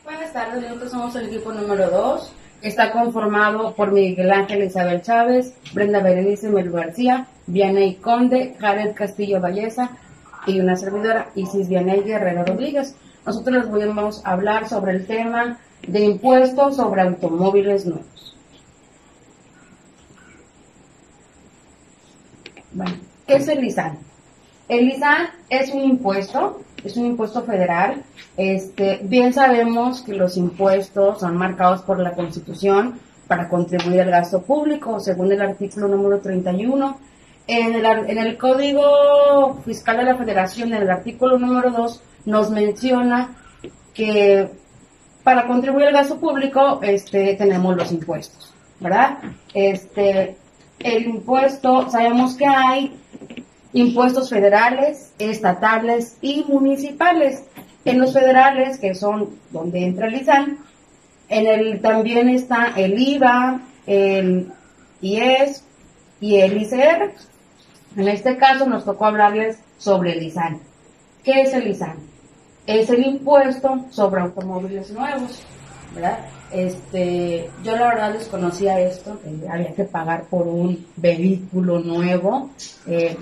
Buenas tardes, nosotros somos el equipo número 2. Está conformado por Miguel Ángel Isabel Chávez, Brenda Berenice Melu García, Vianey Conde, Jared Castillo Valleza y una servidora, Isis Vianey Guerrero Rodríguez. Nosotros les vamos a hablar sobre el tema de impuestos sobre automóviles nuevos. Bueno, ¿qué es el ISAN? El ISAN es un impuesto federal. Bien sabemos que los impuestos son marcados por la Constitución para contribuir al gasto público, según el artículo número 31. En el Código Fiscal de la Federación, en el artículo número 2, nos menciona que para contribuir al gasto público tenemos los impuestos, ¿verdad? El impuesto, sabemos que hay impuestos federales, estatales y municipales. En los federales, que son donde entra el ISAN, también está el IVA, el IES y el ICR. En este caso nos tocó hablarles sobre el ISAN. ¿Qué es el ISAN? Es el impuesto sobre automóviles nuevos, ¿verdad? Yo la verdad desconocía esto, que había que pagar por un vehículo nuevo,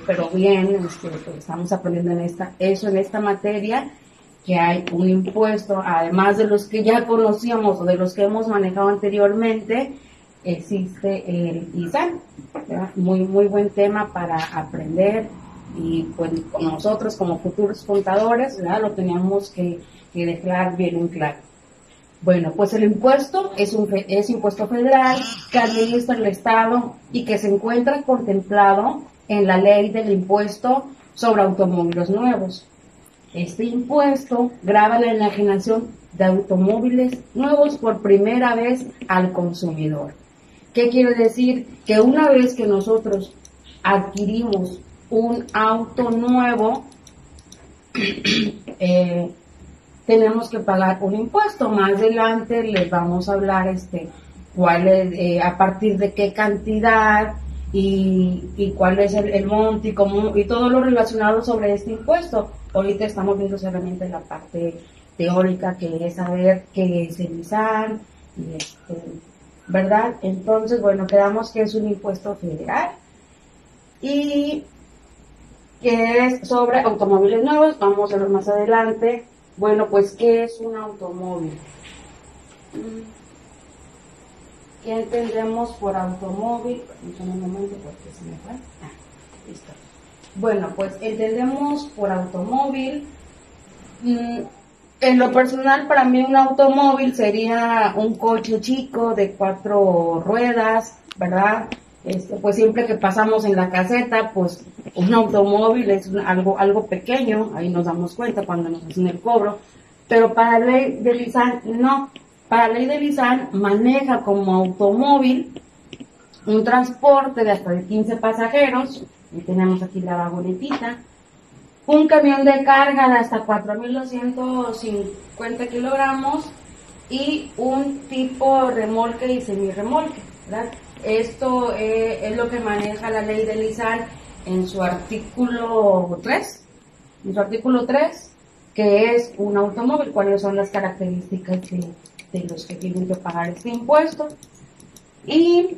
pero bien, pues estamos aprendiendo en esta materia, que hay un impuesto, además de los que ya conocíamos o de los que hemos manejado anteriormente, existe el ISAN, ¿verdad? Muy buen tema para aprender, y pues nosotros como futuros contadores, ¿verdad? Lo teníamos que dejar bien en claro. Bueno, pues el impuesto es impuesto federal que administra el Estado y que se encuentra contemplado en la ley del impuesto sobre automóviles nuevos. Este impuesto grava la enajenación de automóviles nuevos por primera vez al consumidor. ¿Qué quiere decir? Que una vez que nosotros adquirimos un auto nuevo, tenemos que pagar un impuesto. Más adelante les vamos a hablar cuál es, a partir de qué cantidad y cuál es el monto y todo lo relacionado sobre este impuesto. Ahorita estamos viendo solamente la parte teórica, que es saber qué es el ISAN, ¿verdad? Entonces, bueno, quedamos que es un impuesto federal y que es sobre automóviles nuevos. Vamos a ver más adelante. Bueno, pues, ¿qué es un automóvil? ¿Qué entendemos por automóvil? Un momento porque se me fue. Listo. Bueno, pues entendemos por automóvil. En lo personal, para mí un automóvil sería un coche chico de 4 ruedas, ¿verdad? Pues siempre que pasamos en la caseta, pues un automóvil es algo pequeño, ahí nos damos cuenta cuando nos hacen el cobro, pero para la ley del ISAN, no. Para la ley del ISAN maneja como automóvil un transporte de hasta 15 pasajeros, y tenemos aquí la vagonetita, un camión de carga de hasta 4.250 kilogramos y un tipo remolque y semirremolque, ¿verdad? Esto es lo que maneja la ley del ISAN en su artículo 3. En su artículo 3, que es un automóvil, cuáles son las características de los que tienen que pagar este impuesto. Y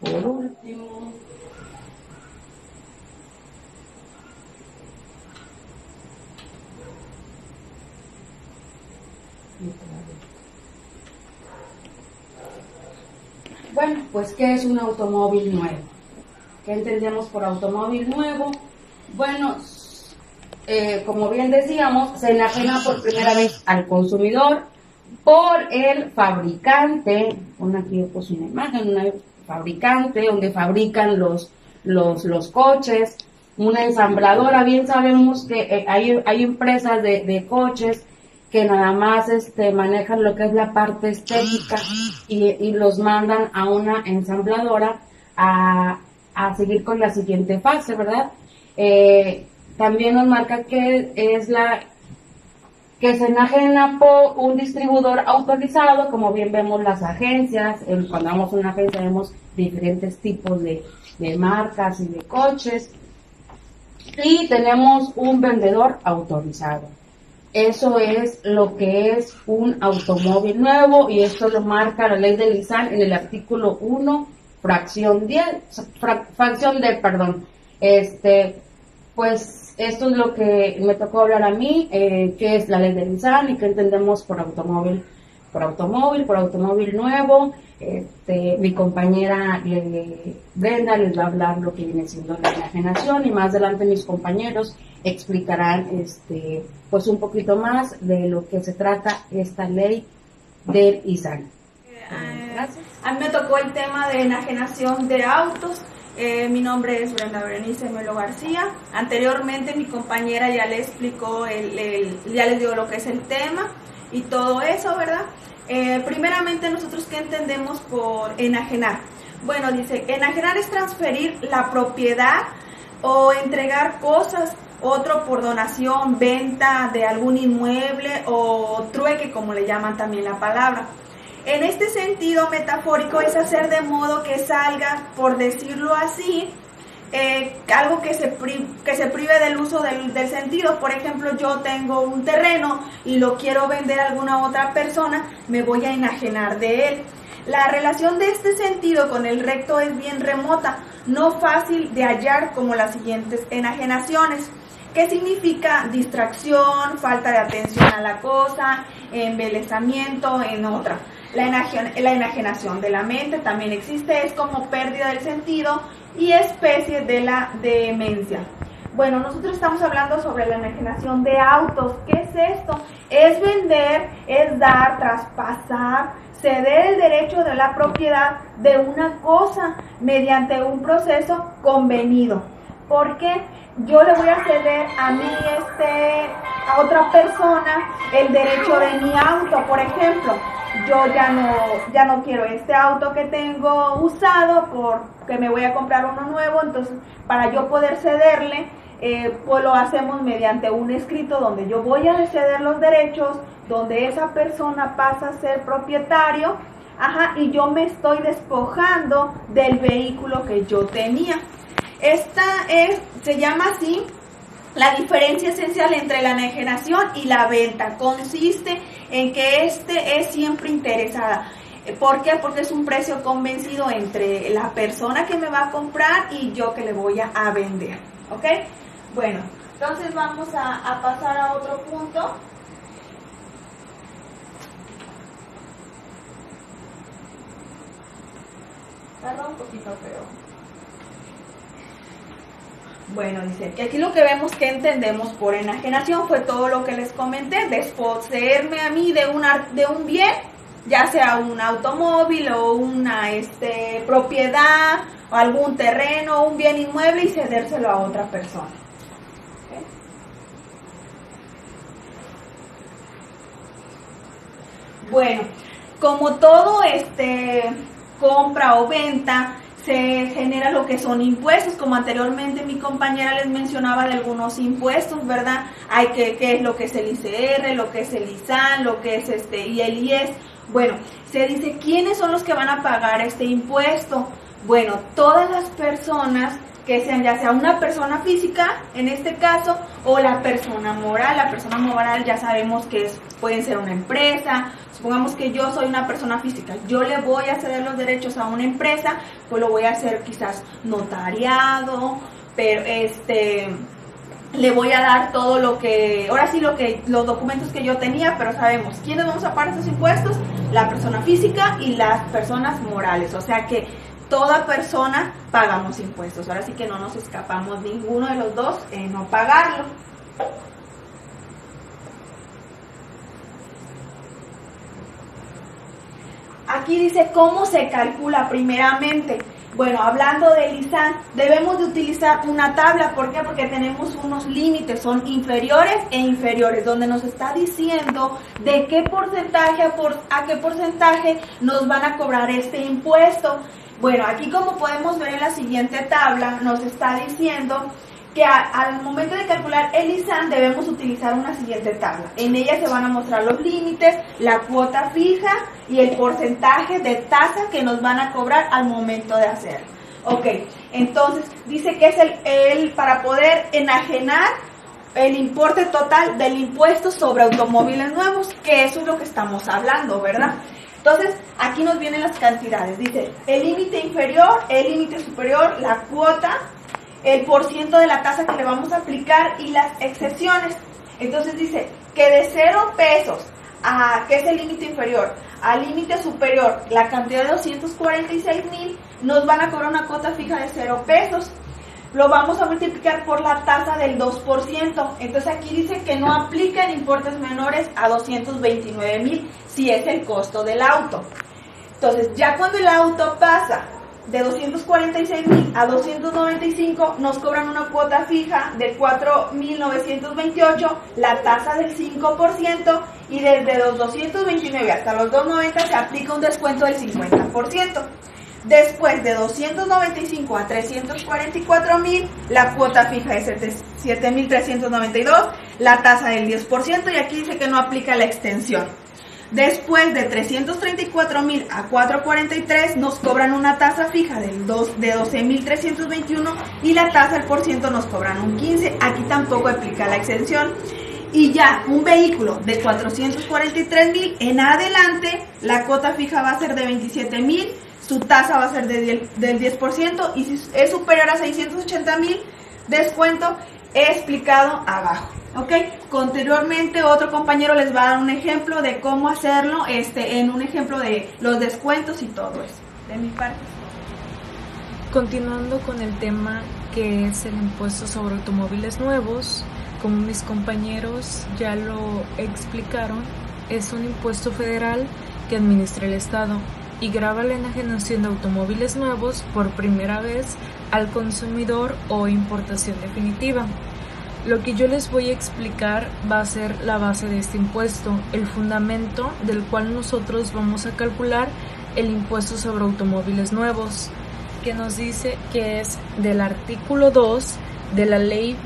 por último, bueno, pues, ¿qué es un automóvil nuevo? ¿Qué entendemos por automóvil nuevo? Bueno, como bien decíamos, se enajena por primera vez al consumidor por el fabricante. Aquí pues una imagen, un fabricante donde fabrican los coches, una ensambladora. Bien sabemos que hay empresas de coches que nada más manejan lo que es la parte estética y los mandan a una ensambladora a seguir con la siguiente fase, ¿verdad? También nos marca que es que se enajena por un distribuidor autorizado. Como bien vemos las agencias, cuando vamos a una agencia vemos diferentes tipos de marcas y de coches, y tenemos un vendedor autorizado. Eso es lo que es un automóvil nuevo, y esto lo marca la ley de Nissan en el artículo 1, fracción D, perdón. Pues esto es lo que me tocó hablar a mí, que es la ley de Nissan y qué entendemos por automóvil nuevo. Mi compañera Brenda les va a hablar lo que viene siendo la enajenación, y más adelante mis compañeros explicarán pues un poquito más de lo que se trata esta ley del ISAN. Gracias. A mí me tocó el tema de enajenación de autos. Mi nombre es Brenda Berenice Melo García. Anteriormente mi compañera ya le explicó, ya les dio lo que es el tema y todo eso, ¿verdad? Primeramente, nosotros, ¿qué entendemos por enajenar? Bueno, dice, enajenar es transferir la propiedad o entregar cosas, otro por donación, venta de algún inmueble o trueque, como le llaman también la palabra. En este sentido metafórico es hacer de modo que salga, por decirlo así, algo que se prive del uso del sentido. Por ejemplo, yo tengo un terreno y lo quiero vender a alguna otra persona, me voy a enajenar de él. La relación de este sentido con el recto es bien remota, no fácil de hallar como las siguientes enajenaciones. ¿Qué significa? Distracción, falta de atención a la cosa, embelezamiento en otra. La enajenación de la mente también existe, es como pérdida del sentido y especie de la demencia. Bueno, nosotros estamos hablando sobre la enajenación de autos. ¿Qué es esto? Es vender, es dar, traspasar, ceder el derecho de la propiedad de una cosa mediante un proceso convenido. ¿Por qué? Yo le voy a ceder a mí, a otra persona, el derecho de mi auto. Por ejemplo, yo ya no quiero este auto que tengo usado porque me voy a comprar uno nuevo. Entonces, para yo poder cederle, pues lo hacemos mediante un escrito donde yo voy a ceder los derechos, donde esa persona pasa a ser propietario, y yo me estoy despojando del vehículo que yo tenía. Se llama así la diferencia esencial entre la enajenación y la venta. Consiste en que es siempre interesada. ¿Por qué? Porque es un precio convencido entre la persona que me va a comprar y yo que le voy a vender. ¿Ok? Bueno, entonces vamos a pasar a otro punto. Tarda un poquito, pero... Bueno, dice que aquí lo que vemos que entendemos por enajenación fue todo lo que les comenté, desposeerme a mí de un bien, ya sea un automóvil o una propiedad o algún terreno o un bien inmueble, y cedérselo a otra persona. ¿Okay? Bueno, como todo compra o venta, se genera lo que son impuestos, como anteriormente mi compañera les mencionaba de algunos impuestos, ¿verdad? Hay qué es lo que es el ICR, lo que es el ISAN, lo que es y el IES. Bueno, se dice, ¿quiénes son los que van a pagar este impuesto? Bueno, todas las personas que sean, ya sea una persona física, en este caso, o la persona moral. La persona moral ya sabemos que pueden ser una empresa. Supongamos que yo soy una persona física, yo le voy a ceder los derechos a una empresa, pues lo voy a hacer quizás notariado, pero le voy a dar todo lo que, ahora sí los documentos que yo tenía, pero sabemos quiénes vamos a pagar estos impuestos, la persona física y las personas morales, o sea que toda persona pagamos impuestos, ahora sí que no nos escapamos ninguno de los dos en no pagarlo. Aquí dice cómo se calcula primeramente. Bueno, hablando del ISAN, debemos de utilizar una tabla. ¿Por qué? Porque tenemos unos límites, son inferiores e inferiores, donde nos está diciendo de qué porcentaje a qué porcentaje nos van a cobrar este impuesto. Bueno, aquí como podemos ver en la siguiente tabla, nos está diciendo que al momento de calcular el ISAN debemos utilizar una siguiente tabla. En ella se van a mostrar los límites, la cuota fija y el porcentaje de tasa que nos van a cobrar al momento de hacerlo. Ok, entonces dice que es para poder enajenar el importe total del impuesto sobre automóviles nuevos, que eso es lo que estamos hablando, ¿verdad? Entonces, aquí nos vienen las cantidades. Dice, el límite inferior, el límite superior, la cuota, el porciento de la tasa que le vamos a aplicar y las excepciones. Entonces dice que de 0 pesos, que es el límite inferior, al límite superior, la cantidad de 246,000, nos van a cobrar una cuota fija de 0 pesos. Lo vamos a multiplicar por la tasa del 2%. Entonces aquí dice que no aplican importes menores a 229,000 si es el costo del auto. Entonces ya cuando el auto pasa de 246,000 a 295, nos cobran una cuota fija de 4,928, la tasa del 5%, y desde los 229 hasta los 290 se aplica un descuento del 50%. Después de 295 a 344,000, la cuota fija es 7,392, la tasa del 10%, y aquí dice que no aplica la extensión. Después de 334,000 a 443 nos cobran una tasa fija de 12,321 y la tasa del porciento nos cobran un 15. Aquí tampoco aplica la exención. Y ya un vehículo de 443,000 en adelante, la cuota fija va a ser de 27,000, su tasa va a ser del 10%, y si es superior a 680,000, descuento explicado abajo. ¿Ok? Posteriormente otro compañero les va a dar un ejemplo de cómo hacerlo, en un ejemplo de los descuentos y todo eso. De mi parte. Continuando con el tema que es el impuesto sobre automóviles nuevos, como mis compañeros ya lo explicaron, es un impuesto federal que administra el Estado y grava la enajenación de automóviles nuevos por primera vez al consumidor o importación definitiva. Lo que yo les voy a explicar va a ser la base de este impuesto, el fundamento del cual nosotros vamos a calcular el impuesto sobre automóviles nuevos, que nos dice que es del artículo 2 de la Ley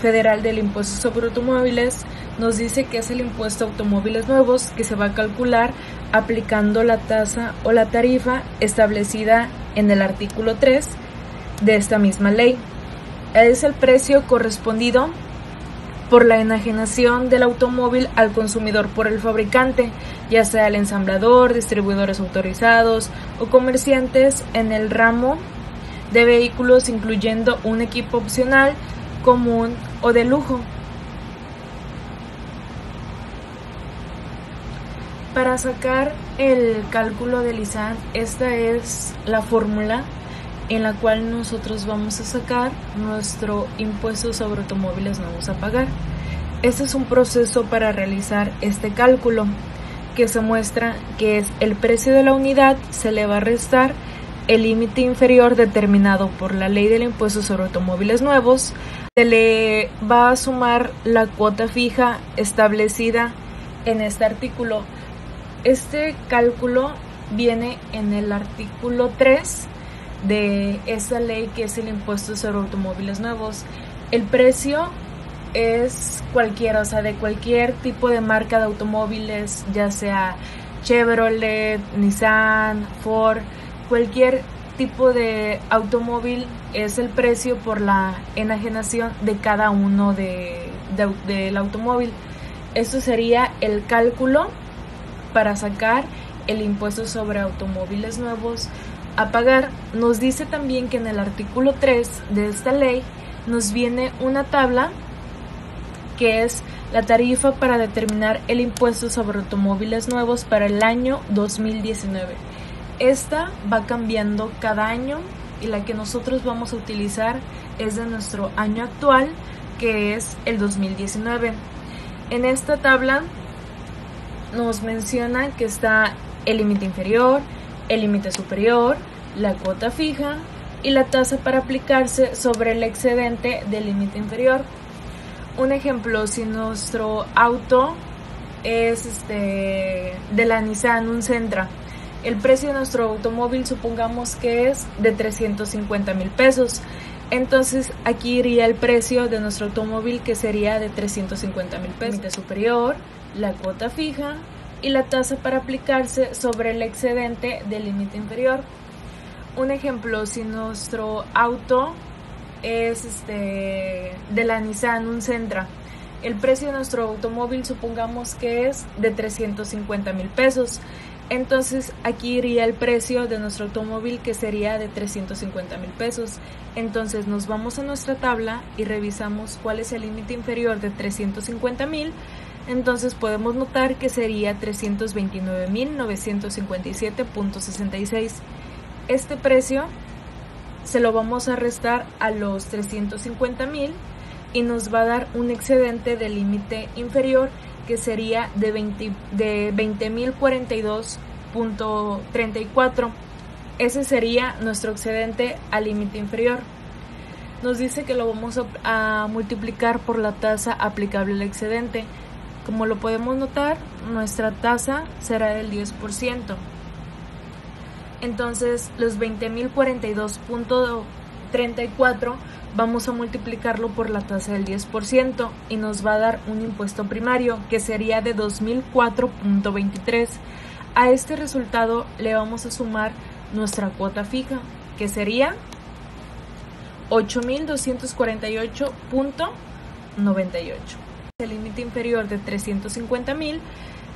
Federal del Impuesto sobre Automóviles. Nos dice que es el impuesto a automóviles nuevos que se va a calcular aplicando la tasa o la tarifa establecida en el artículo 3 de esta misma ley. Es el precio correspondido por la enajenación del automóvil al consumidor por el fabricante, ya sea el ensamblador, distribuidores autorizados o comerciantes en el ramo de vehículos, incluyendo un equipo opcional, común o de lujo. Para sacar el cálculo del ISAN, esta es la fórmula en la cual nosotros vamos a sacar nuestro impuesto sobre automóviles nuevos a pagar. Este es un proceso para realizar este cálculo, que se muestra que es el precio de la unidad, se le va a restar el límite inferior determinado por la ley del impuesto sobre automóviles nuevos, se le va a sumar la cuota fija establecida en este artículo. Este cálculo viene en el artículo 3 de esa ley, que es el impuesto sobre automóviles nuevos. El precio es cualquiera, o sea, de cualquier tipo de marca de automóviles, ya sea Chevrolet, Nissan, Ford, cualquier tipo de automóvil es el precio por la enajenación de cada uno del automóvil. Esto sería el cálculo para sacar el impuesto sobre automóviles nuevos a pagar. Nos dice también que en el artículo 3 de esta ley nos viene una tabla que es la tarifa para determinar el impuesto sobre automóviles nuevos para el año 2019. Esta va cambiando cada año y la que nosotros vamos a utilizar es de nuestro año actual, que es el 2019. En esta tabla nos menciona que está el límite inferior, el límite superior, la cuota fija, y la tasa para aplicarse sobre el excedente del límite inferior. Un ejemplo, si nuestro auto es de la Nissan, un Sentra, el precio de nuestro automóvil supongamos que es de 350,000 pesos. Entonces aquí iría el precio de nuestro automóvil, que sería de 350,000 pesos. Límite superior, la cuota fija y la tasa para aplicarse sobre el excedente del límite inferior. Un ejemplo, si nuestro auto es de la Nissan, un Sentra, el precio de nuestro automóvil supongamos que es de 350,000 pesos. Entonces aquí iría el precio de nuestro automóvil, que sería de 350,000 pesos. Entonces nos vamos a nuestra tabla y revisamos cuál es el límite inferior de 350,000. Entonces podemos notar que sería 329,957.66. Este precio se lo vamos a restar a los 350,000 y nos va a dar un excedente del límite inferior, que sería de 20,042.34. Ese sería nuestro excedente al límite inferior. Nos dice que lo vamos a multiplicar por la tasa aplicable al excedente. Como lo podemos notar, nuestra tasa será del 10%. Entonces los 20,042.34 vamos a multiplicarlo por la tasa del 10% y nos va a dar un impuesto primario, que sería de 2,004.23. A este resultado le vamos a sumar nuestra cuota fija, que sería 8,248.98. El límite inferior de 350,000,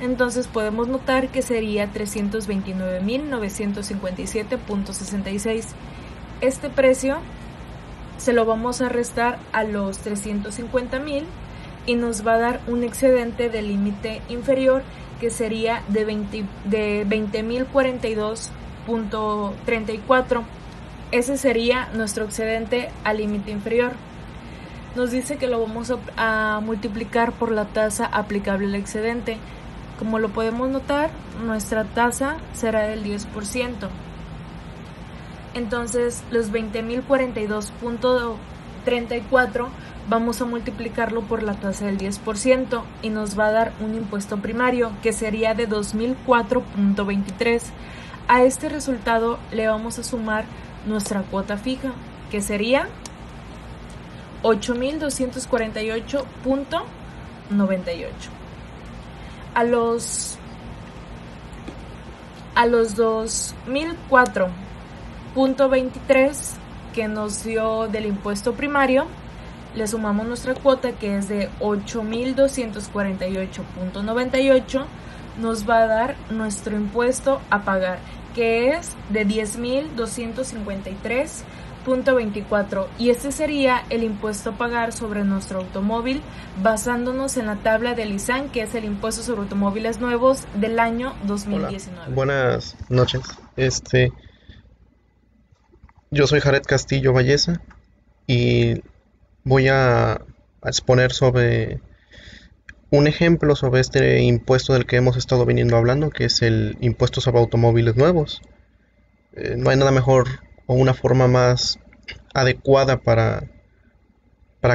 entonces podemos notar que sería 329,957.66. Este precio se lo vamos a restar a los 350,000 y nos va a dar un excedente del límite inferior, que sería de 20,042.34. Ese sería nuestro excedente al límite inferior. Nos dice que lo vamos a multiplicar por la tasa aplicable al excedente. Como lo podemos notar, nuestra tasa será del 10%. Entonces los 20,042.34 vamos a multiplicarlo por la tasa del 10% y nos va a dar un impuesto primario, que sería de 2,004.23. A este resultado le vamos a sumar nuestra cuota fija, que sería 8,248.98. A los 2,004.23 que nos dio del impuesto primario, le sumamos nuestra cuota, que es de 8,248.98, nos va a dar nuestro impuesto a pagar, que es de 10,253.24, y este sería el impuesto a pagar sobre nuestro automóvil, basándonos en la tabla del ISAN, que es el impuesto sobre automóviles nuevos del año 2019. Hola, buenas noches. Yo soy Jared Castillo Valleza y voy a exponer sobre un ejemplo sobre este impuesto del que hemos estado viniendo hablando, que es el impuesto sobre automóviles nuevos. No hay nada mejor o una forma más adecuada para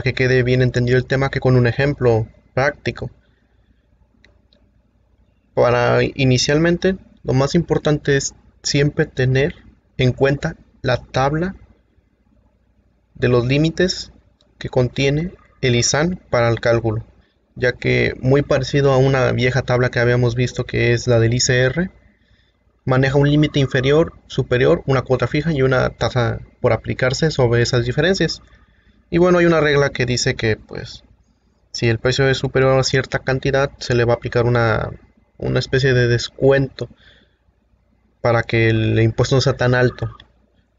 que quede bien entendido el tema que con un ejemplo práctico. Inicialmente, lo más importante es siempre tener en cuenta la tabla de los límites que contiene el ISAN para el cálculo, ya que muy parecido a una vieja tabla que habíamos visto, que es la del ICR, maneja un límite inferior, superior, una cuota fija y una tasa por aplicarse sobre esas diferencias. Y bueno, hay una regla que dice que pues si el precio es superior a cierta cantidad, se le va a aplicar una especie de descuento para que el impuesto no sea tan alto,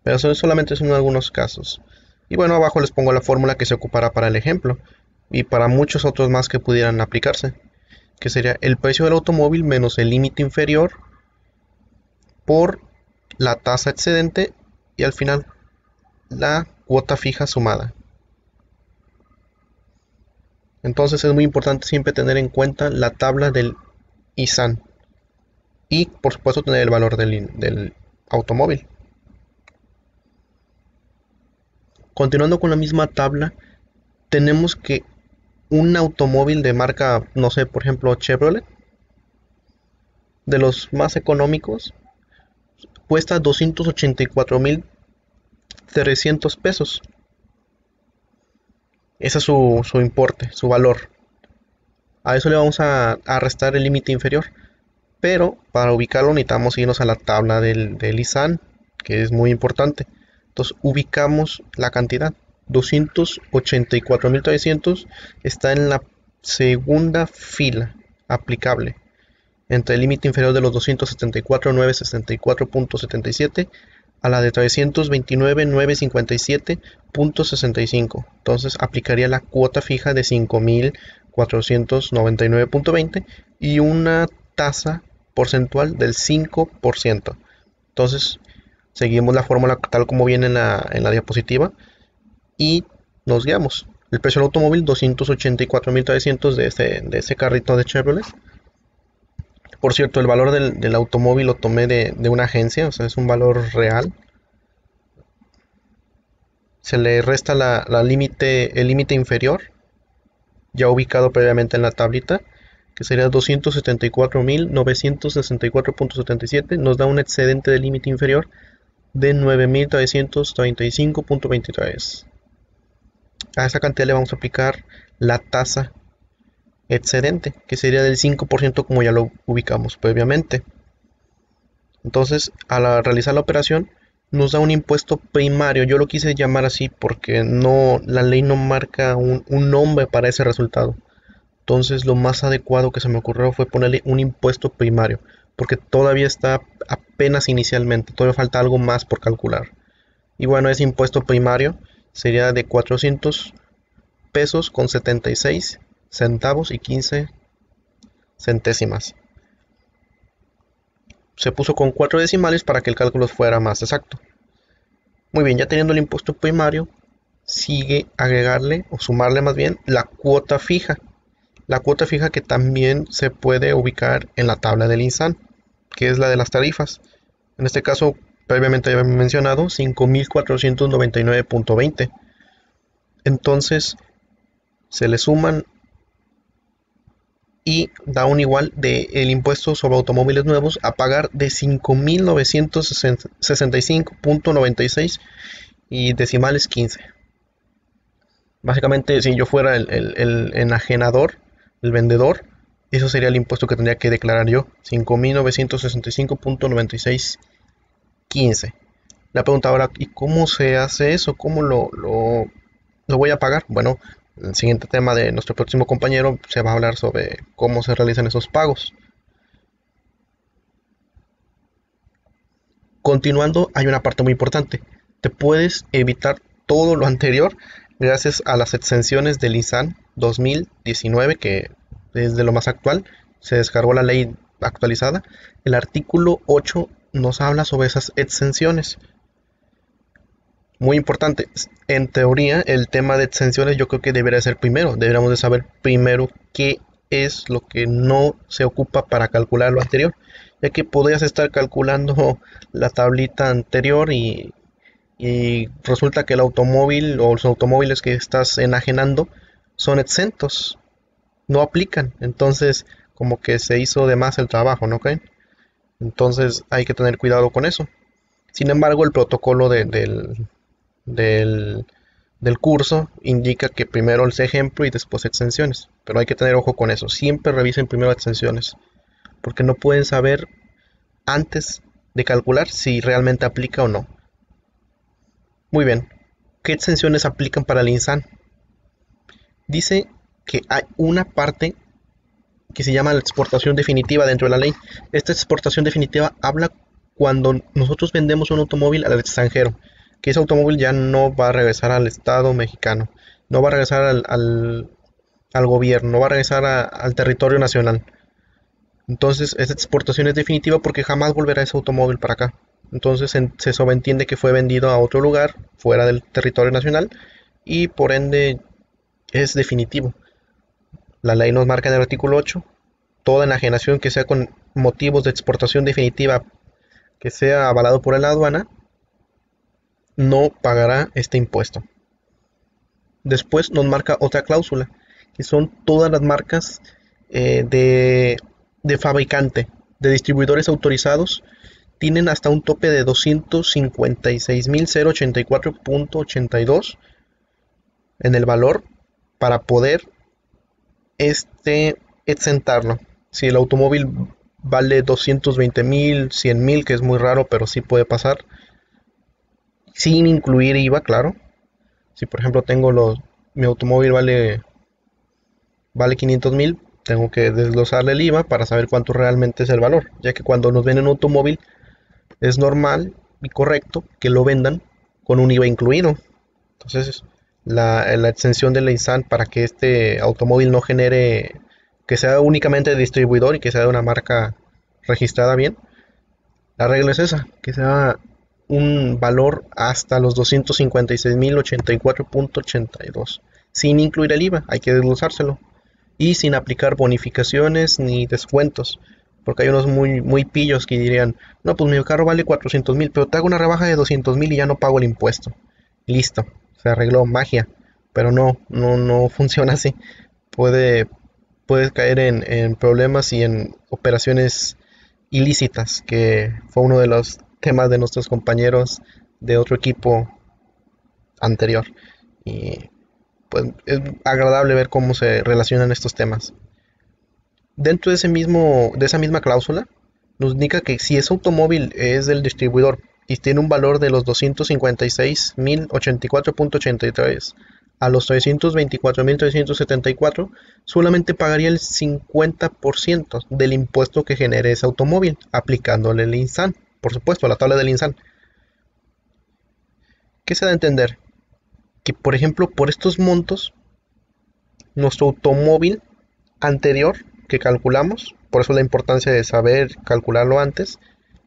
pero eso solamente son algunos casos. Y bueno, abajo les pongo la fórmula que se ocupará para el ejemplo y para muchos otros más que pudieran aplicarse, que sería el precio del automóvil menos el límite inferior por la tasa excedente y al final la cuota fija sumada. Entonces es muy importante siempre tener en cuenta la tabla del ISAN y por supuesto tener el valor del automóvil. Continuando con la misma tabla, tenemos que un automóvil de marca, no sé, por ejemplo Chevrolet, de los más económicos, cuesta 284,300 pesos. Ese es su importe, su valor. A eso le vamos a restar el límite inferior. Pero para ubicarlo necesitamos irnos a la tabla del ISAN, que es muy importante. Entonces ubicamos la cantidad. 284,300 está en la segunda fila aplicable, entre el límite inferior de los 274,964.77 a la de 329,957.65. Entonces aplicaría la cuota fija de 5,499.20 y una tasa porcentual del 5%. Entonces seguimos la fórmula tal como viene en la diapositiva y nos guiamos. El precio del automóvil 284,300 de ese carrito de Chevrolet. Por cierto, el valor del automóvil lo tomé de una agencia, o sea, es un valor real. Se le resta el límite inferior, ya ubicado previamente en la tablita, que sería 274,964.77, nos da un excedente del límite inferior de 9,335.23. A esa cantidad le vamos a aplicar la tasa excedente, que sería del 5% como ya lo ubicamos previamente. Entonces, al realizar la operación, nos da un impuesto primario. Yo lo quise llamar así porque la ley no marca un nombre para ese resultado. Entonces lo más adecuado que se me ocurrió fue ponerle un impuesto primario, porque todavía está apenas inicialmente, todavía falta algo más por calcular. Y bueno, ese impuesto primario sería de 400 pesos con 76 centavos y 15 centésimas. Se puso con 4 decimales para que el cálculo fuera más exacto. Muy bien, ya teniendo el impuesto primario, sigue agregarle o sumarle más bien la cuota fija. La cuota fija que también se puede ubicar en la tabla del INSAN, que es la de las tarifas. En este caso, previamente ya había mencionado, 5,499.20. Entonces, se le suman y da un igual del impuesto sobre automóviles nuevos a pagar de 5,965.96 y decimales 15. Básicamente, si yo fuera el enajenador, el vendedor, eso sería el impuesto que tendría que declarar yo, 5,965.9615. La pregunta ahora, ¿y cómo se hace eso? ¿Cómo lo voy a pagar? Bueno, el siguiente tema de nuestro próximo compañero se va a hablar sobre cómo se realizan esos pagos. Continuando, hay una parte muy importante. Te puedes evitar todo lo anterior gracias a las exenciones del INSAN 2019, que es de lo más actual. Se descargó la ley actualizada. El artículo 8 nos habla sobre esas exenciones. Muy importante. En teoría, el tema de exenciones yo creo que debería ser primero. Deberíamos de saber primero qué es lo que no se ocupa para calcular lo anterior, ya que podrías estar calculando la tablita anterior y resulta que el automóvil o los automóviles que estás enajenando son exentos, no aplican. Entonces, como que se hizo de más el trabajo, ¿no creen? Entonces hay que tener cuidado con eso. Sin embargo, el protocolo del curso indica que primero el ejemplo y después exenciones, pero hay que tener ojo con eso. Siempre revisen primero exenciones, porque no pueden saber antes de calcular si realmente aplica o no. Muy bien, ¿qué exenciones aplican para el INSAN? Dice que hay una parte que se llama la exportación definitiva dentro de la ley. Esta exportación definitiva habla cuando nosotros vendemos un automóvil al extranjero, que ese automóvil ya no va a regresar al Estado mexicano, no va a regresar al gobierno, no va a regresar al territorio nacional. Entonces, esa exportación es definitiva porque jamás volverá ese automóvil para acá. Entonces, se sobreentiende que fue vendido a otro lugar, fuera del territorio nacional, y por ende es definitivo. La ley nos marca en el artículo 8, toda enajenación que sea con motivos de exportación definitiva, que sea avalado por la aduana, no pagará este impuesto. Después nos marca otra cláusula, que son todas las marcas de fabricante, de distribuidores autorizados, tienen hasta un tope de 256.084.82 en el valor para poder exentarlo. Si el automóvil vale 220.000, 100.000, que es muy raro, pero sí puede pasar, sin incluir IVA, claro. Si por ejemplo mi automóvil vale 500.000, tengo que desglosarle el IVA para saber cuánto realmente es el valor, ya que cuando nos venden un automóvil es normal y correcto que lo vendan con un IVA incluido. Entonces la exención de la INSAN para que este automóvil no genere, que sea únicamente de distribuidor y que sea de una marca registrada bien, la regla es esa, que sea un valor hasta los 256.084.82, sin incluir el IVA, hay que desglosárselo, y sin aplicar bonificaciones ni descuentos, porque hay unos muy pillos que dirían, no, pues mi carro vale 400.000, pero te hago una rebaja de 200.000 y ya no pago el impuesto. Listo, se arregló, magia, pero no funciona así. Puedes caer en problemas y en operaciones ilícitas, que fue uno de los temas de nuestros compañeros de otro equipo anterior. Y pues es agradable ver cómo se relacionan estos temas. Dentro de esa misma cláusula, nos indica que si ese automóvil es del distribuidor y tiene un valor de los 256.084.83 a los 324.374, solamente pagaría el 50% del impuesto que genere ese automóvil, aplicándole el INSAN, por supuesto, a la tabla del INSAN. ¿Qué se da a entender? Que, por ejemplo, por estos montos, nuestro automóvil anterior que calculamos, por eso la importancia de saber calcularlo antes,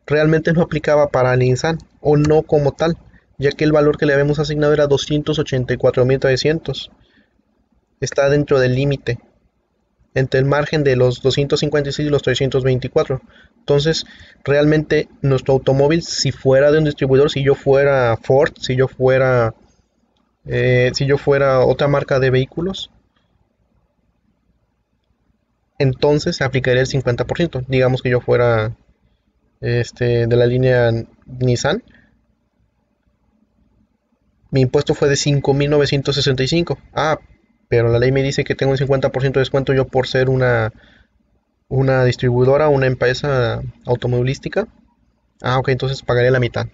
realmente no aplicaba para el INSAN, o no como tal, ya que el valor que le habíamos asignado era 284.300. Está dentro del límite, entre el margen de los 256 y los 324. Entonces, realmente nuestro automóvil, si fuera de un distribuidor, si yo fuera Ford, si yo fuera otra marca de vehículos, entonces se aplicaría el 50%. Digamos que yo fuera de la línea Nissan, mi impuesto fue de 5.965. Pero la ley me dice que tengo un 50% de descuento yo por ser una distribuidora, una empresa automovilística. Ok, entonces pagaría la mitad.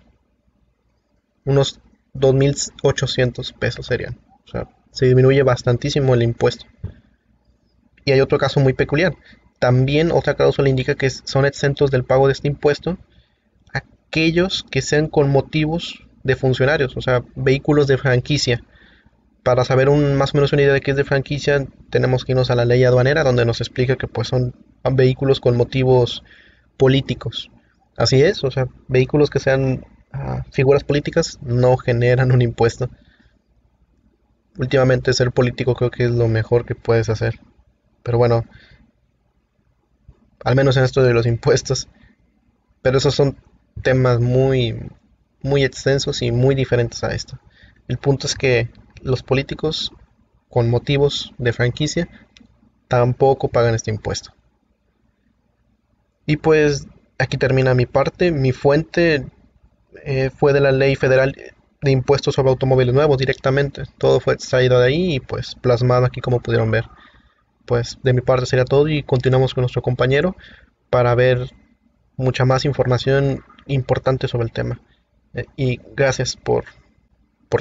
Unos 2.800 pesos serían. O sea, se disminuye bastantísimo el impuesto. Y hay otro caso muy peculiar. También otra cláusula indica que son exentos del pago de este impuesto aquellos que sean con motivos de funcionarios, o sea, vehículos de franquicia. Para saber más o menos una idea de qué es de franquicia, tenemos que irnos a la ley aduanera, donde nos explica que pues son vehículos con motivos políticos. Así es, o sea, vehículos que sean figuras políticas no generan un impuesto. Últimamente ser político creo que es lo mejor que puedes hacer. Pero bueno, al menos en esto de los impuestos. Pero esos son temas muy extensos y muy diferentes a esto. El punto es que los políticos con motivos de franquicia tampoco pagan este impuesto. Y pues aquí termina mi parte. Mi fuente fue de la Ley Federal de Impuestos sobre Automóviles Nuevos directamente. Todo fue extraído de ahí y pues plasmado aquí como pudieron ver. Pues de mi parte sería todo y continuamos con nuestro compañero para ver mucha más información importante sobre el tema. Y gracias por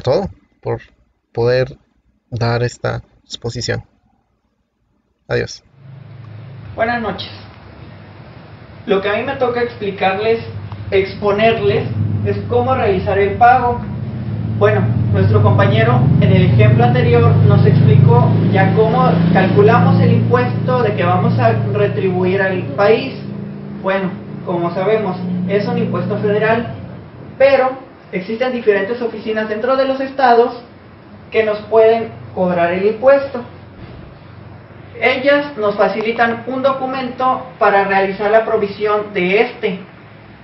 todo, por poder dar esta exposición. Adiós. Buenas noches. Lo que a mí me toca exponerles, es cómo realizar el pago. Bueno, nuestro compañero en el ejemplo anterior nos explicó ya cómo calculamos el impuesto de que vamos a retribuir al país. Bueno, como sabemos, es un impuesto federal, pero existen diferentes oficinas dentro de los estados que nos pueden cobrar el impuesto. Ellas nos facilitan un documento para realizar la provisión de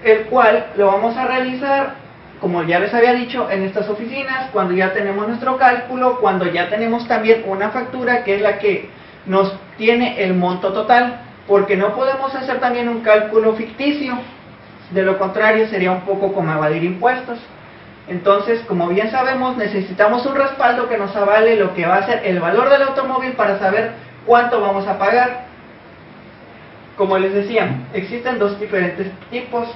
el cual lo vamos a realizar como ya les había dicho, en estas oficinas, cuando ya tenemos nuestro cálculo, cuando ya tenemos también una factura que es la que nos tiene el monto total, porque no podemos hacer también un cálculo ficticio, de lo contrario sería un poco como evadir impuestos. Entonces, como bien sabemos, necesitamos un respaldo que nos avale lo que va a ser el valor del automóvil para saber cuánto vamos a pagar. Como les decía, existen dos diferentes tipos.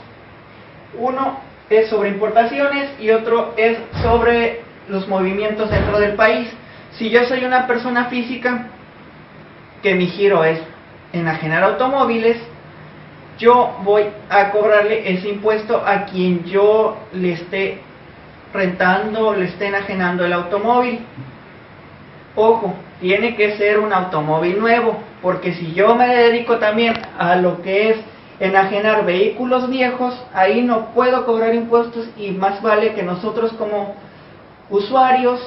Uno es sobre importaciones y otro es sobre los movimientos dentro del país. Si yo soy una persona física, que mi giro es enajenar automóviles, yo voy a cobrarle ese impuesto a quien yo le esté rentando, le esté enajenando el automóvil. Ojo, tiene que ser un automóvil nuevo, porque si yo me dedico también a lo que es enajenar vehículos viejos, ahí no puedo cobrar impuestos y más vale que nosotros como usuarios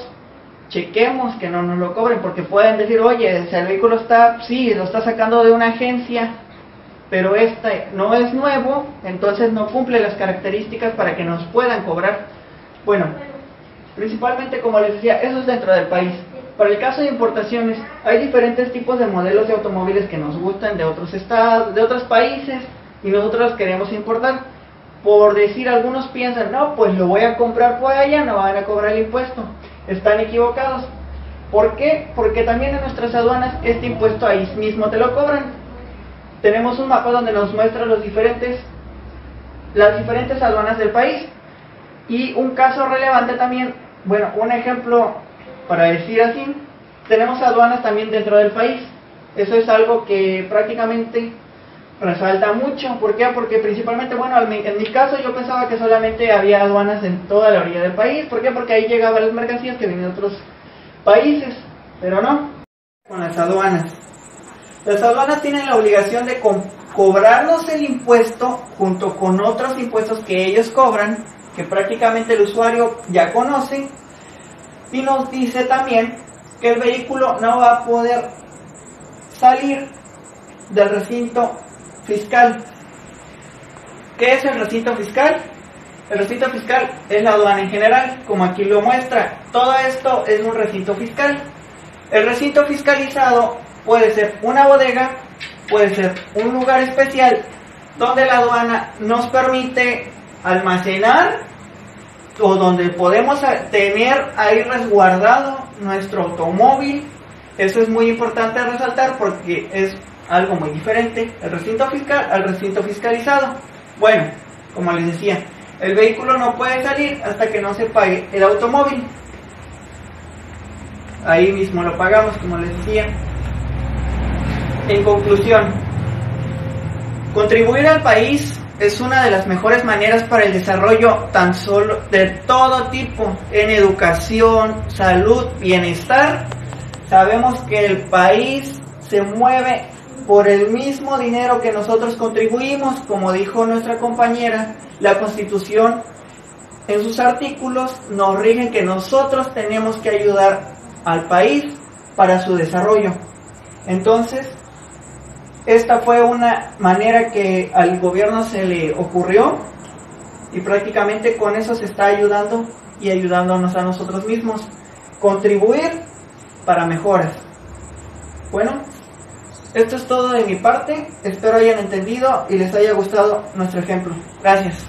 chequemos que no nos lo cobren, porque pueden decir, oye, si el vehículo está, sí, lo está sacando de una agencia, pero este no es nuevo, entonces no cumple las características para que nos puedan cobrar. Bueno, principalmente, como les decía, eso es dentro del país. Para el caso de importaciones, hay diferentes tipos de modelos de automóviles que nos gustan de otros estados, de otros países, y nosotros los queremos importar. Por decir, algunos piensan, no, pues lo voy a comprar por allá, no van a cobrar el impuesto. Están equivocados. ¿Por qué? Porque también en nuestras aduanas este impuesto ahí mismo te lo cobran. Tenemos un mapa donde nos muestra las diferentes aduanas del país. Y un caso relevante también, bueno, un ejemplo para decir así, tenemos aduanas también dentro del país. Eso es algo que prácticamente resalta mucho. ¿Por qué? Porque principalmente, bueno, en mi caso yo pensaba que solamente había aduanas en toda la orilla del país. ¿Por qué? Porque ahí llegaban las mercancías que venían de otros países, pero no. Con las aduanas tienen la obligación de cobrarnos el impuesto junto con otros impuestos que ellos cobran, que prácticamente el usuario ya conoce, y nos dice también que el vehículo no va a poder salir del recinto fiscal. ¿Qué es el recinto fiscal? El recinto fiscal es la aduana en general, como aquí lo muestra. Todo esto es un recinto fiscal. El recinto fiscalizado puede ser una bodega, puede ser un lugar especial donde la aduana nos permite almacenar o donde podemos tener ahí resguardado nuestro automóvil. Eso es muy importante resaltar porque es algo muy diferente el recinto fiscal al recinto fiscalizado. Bueno, como les decía, el vehículo no puede salir hasta que no se pague el automóvil. Ahí mismo lo pagamos, como les decía. En conclusión, contribuir al país es una de las mejores maneras para el desarrollo tan solo de todo tipo, en educación, salud, bienestar. Sabemos que el país se mueve por el mismo dinero que nosotros contribuimos, como dijo nuestra compañera. La Constitución en sus artículos nos rigen que nosotros tenemos que ayudar al país para su desarrollo. Entonces, esta fue una manera que al gobierno se le ocurrió y prácticamente con eso se está ayudando y ayudándonos a nosotros mismos. Contribuir para mejoras. Bueno, esto es todo de mi parte. Espero hayan entendido y les haya gustado nuestro ejemplo. Gracias.